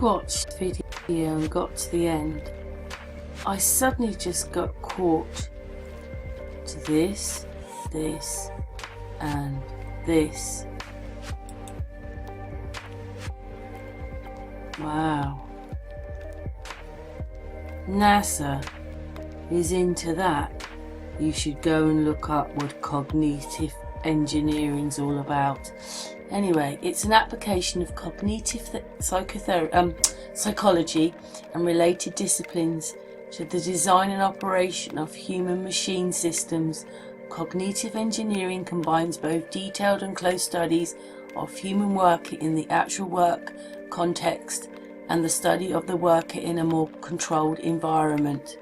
watched the video and got to the end, I suddenly just got caught to this, and this. Wow. NASA is into that. You should go and look up what cognitive engineering's all about. Anyway, it's an application of cognitive psychology and related disciplines to the design and operation of human-machine systems. Cognitive engineering combines both detailed and close studies of human worker in the actual work context and the study of the worker in a more controlled environment.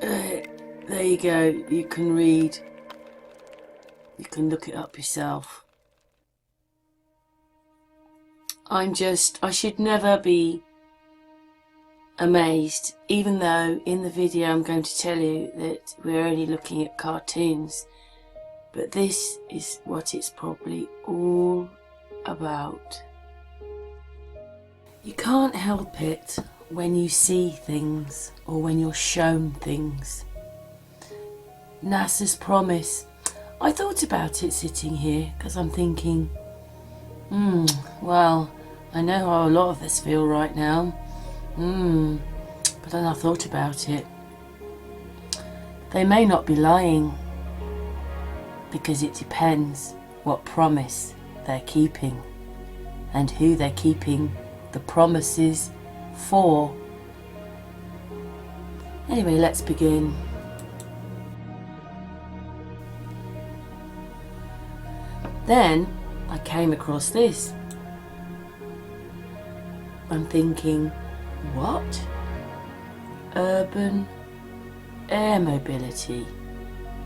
There you go, you can read. You can look it up yourself. I should never be amazed, even though in the video I'm going to tell you that we're only looking at cartoons. But this is what it's probably all about. You can't help it when you see things or when you're shown things. NASA's promise. I thought about it sitting here because I'm thinking, well, I know how a lot of us feel right now. But then I thought about it. They may not be lying, because it depends what promise they're keeping and who they're keeping the promises for. Anyway, let's begin. Then I came across this. I'm thinking, what? Urban air mobility.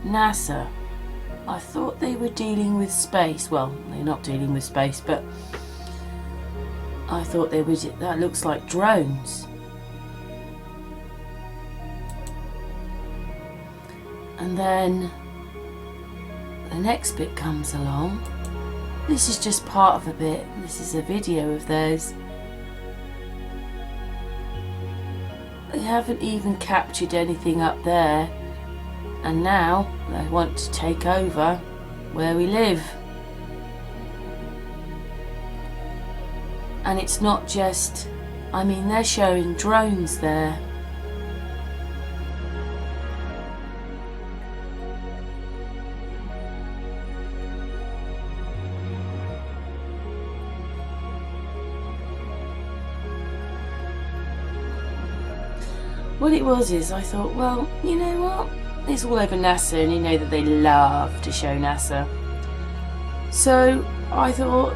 NASA. I thought they were dealing with space. Well, they're not dealing with space, but I thought they were. That looks like drones. And then the next bit comes along. This is just part of a bit. This is a video of theirs. They haven't even captured anything up there, and now they want to take over where we live. And it's not just, I mean, they're showing drones there. What it was is I thought, well, you know what? It's all over NASA, and you know that they love to show NASA. So I thought,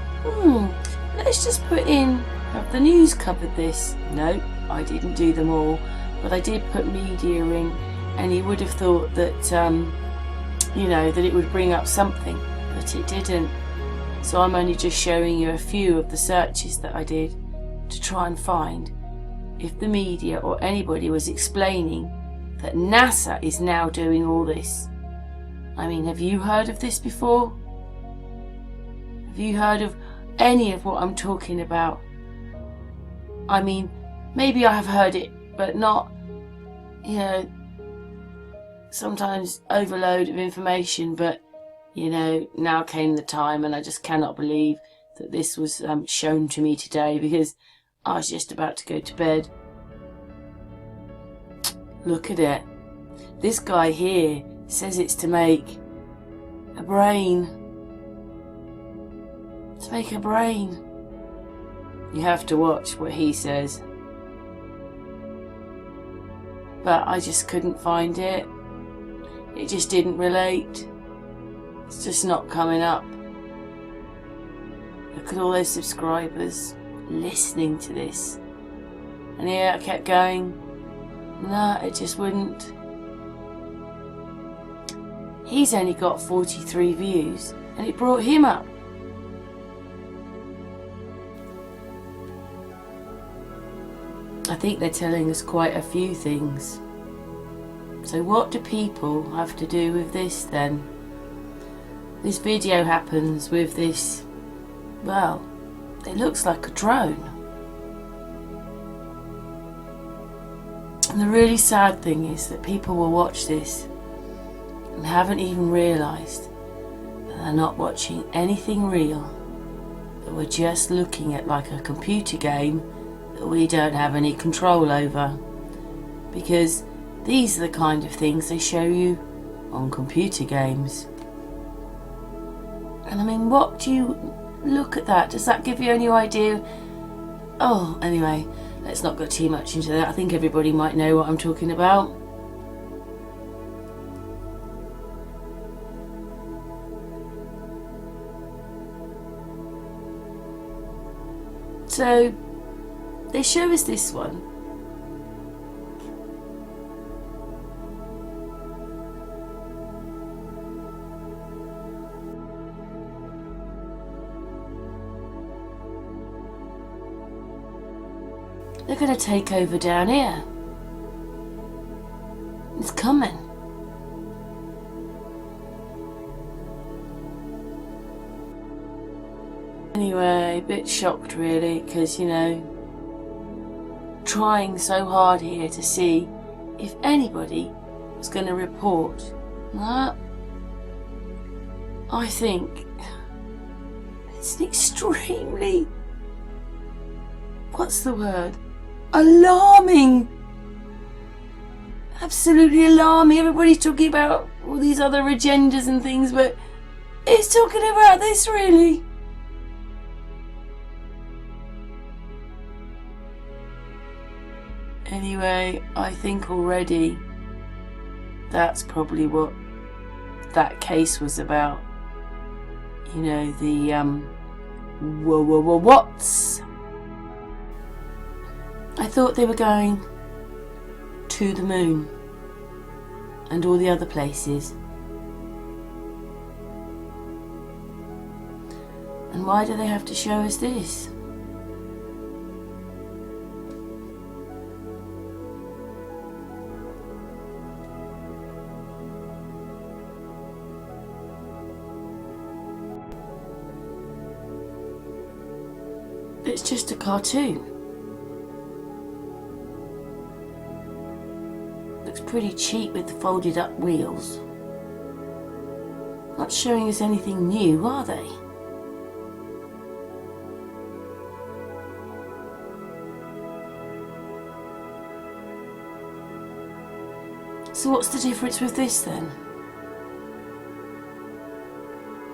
let's just put in, have the news covered this? No, I didn't do them all, but I did put media in, and you would have thought that, you know, that it would bring up something, but it didn't. So I'm only just showing you a few of the searches that I did to try and find if the media or anybody was explaining that NASA is now doing all this. I mean, have you heard of this before? Have you heard of any of what I'm talking about? I mean, maybe I have heard it, but not, you know, sometimes overload of information, but, you know, now came the time, and I just cannot believe that this was shown to me today, because I was just about to go to bed. Look at it. This guy here says it's to make a brain. To make a brain. You have to watch what he says. But I just couldn't find it. It just didn't relate. It's just not coming up. Look at all those subscribers listening to this. And yeah, I kept going. No, it just wouldn't. He's only got 43 views, and it brought him up. I think they're telling us quite a few things. So what do people have to do with this then? This video happens with this, well, it looks like a drone. And the really sad thing is that people will watch this and haven't even realised that they're not watching anything real, that we're just looking at like a computer game that we don't have any control over. Because these are the kind of things they show you on computer games. And I mean, what do you look at that? Does that give you any idea? Oh, anyway, let's not go too much into that. I think everybody might know what I'm talking about. So, they show us this one. They're going to take over down here. It's coming. Anyway, a bit shocked really, because, you know, trying so hard here to see if anybody was going to report. That, I think, it's an extremely, what's the word? Alarming. Absolutely alarming. Everybody's talking about all these other agendas and things, but it's talking about this really. Anyway, I think already that's probably what that case was about. You know, the what's? I thought they were going to the moon and all the other places. And why do they have to show us this? It's just a cartoon. Looks pretty cheap with the folded up wheels. Not showing us anything new, are they? So what's the difference with this then?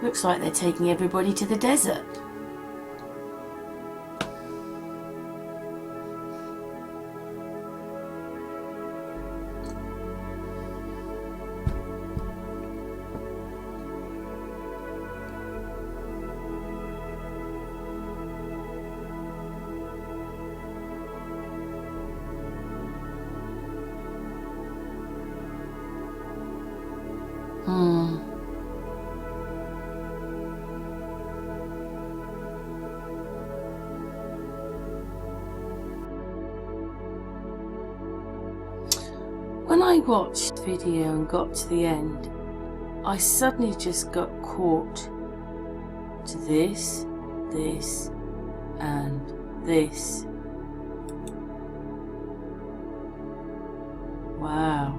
Looks like they're taking everybody to the desert. When I watched the video and got to the end, I suddenly just got caught to this, this, and this. Wow.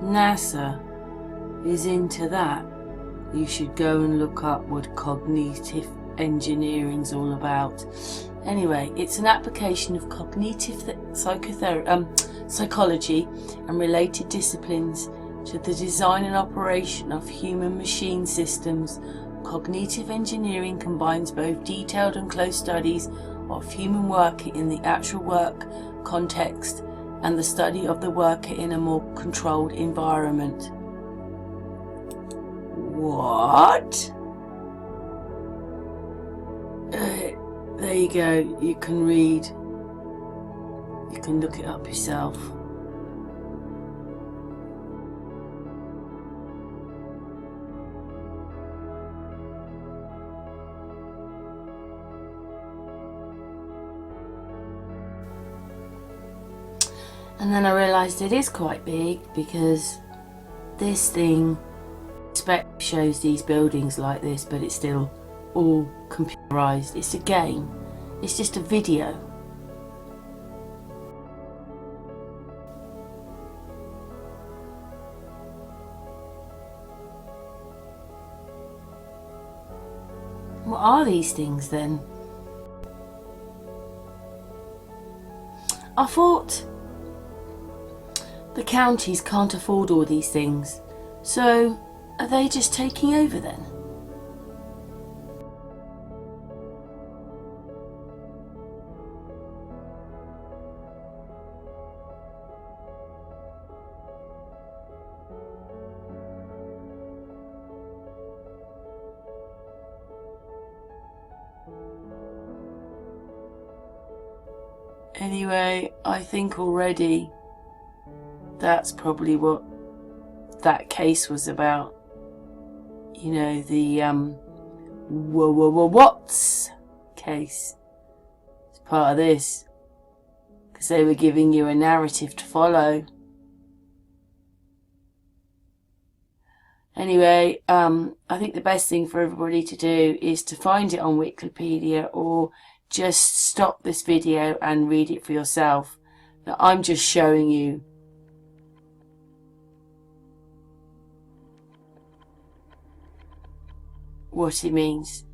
NASA is into that. You should go and look up what cognitive engineering's all about. Anyway, it's an application of cognitive psychology and related disciplines to the design and operation of human-machine systems. Cognitive engineering combines both detailed and close studies of human work in the actual work context and the study of the worker in a more controlled environment. What? There you go, you can read, you can look it up yourself. And then I realised it is quite big, because this thing spec shows these buildings like this, but it's still all computerized. It's a game. It's just a video. What are these things then? I thought the counties can't afford all these things, so are they just taking over then? Anyway, I think already that's probably what that case was about. You know, the what's case. It's part of this. Because they were giving you a narrative to follow. Anyway, I think the best thing for everybody to do is to find it on Wikipedia, or just stop this video and read it for yourself. Now, I'm just showing you what it means.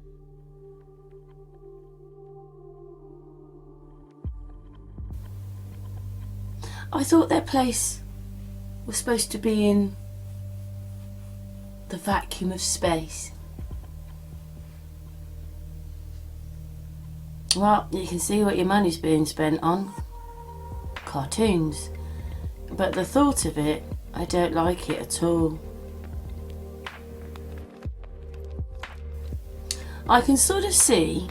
I thought their place was supposed to be in the vacuum of space. Well, you can see what your money's being spent on. Cartoons. But the thought of it, I don't like it at all. I can sort of see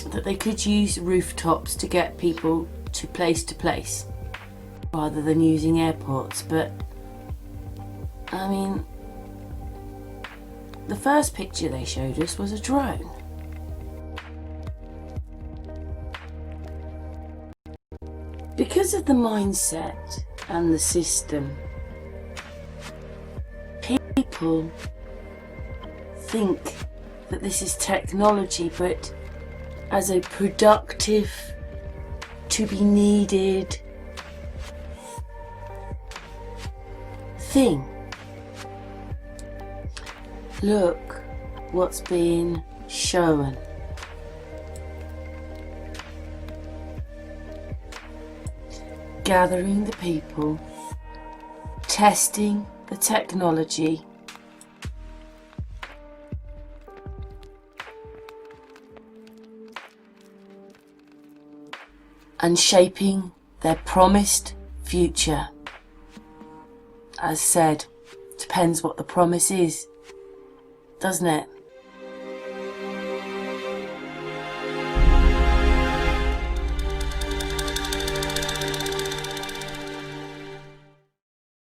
that they could use rooftops to get people to place rather than using airports, but I mean, the first picture they showed us was a drone. Because of the mindset and the system, people think that this is technology, but as a productive, to be needed thing. Look what's being shown. Gathering the people, testing the technology, and shaping their promised future. As said, depends what the promise is, doesn't it?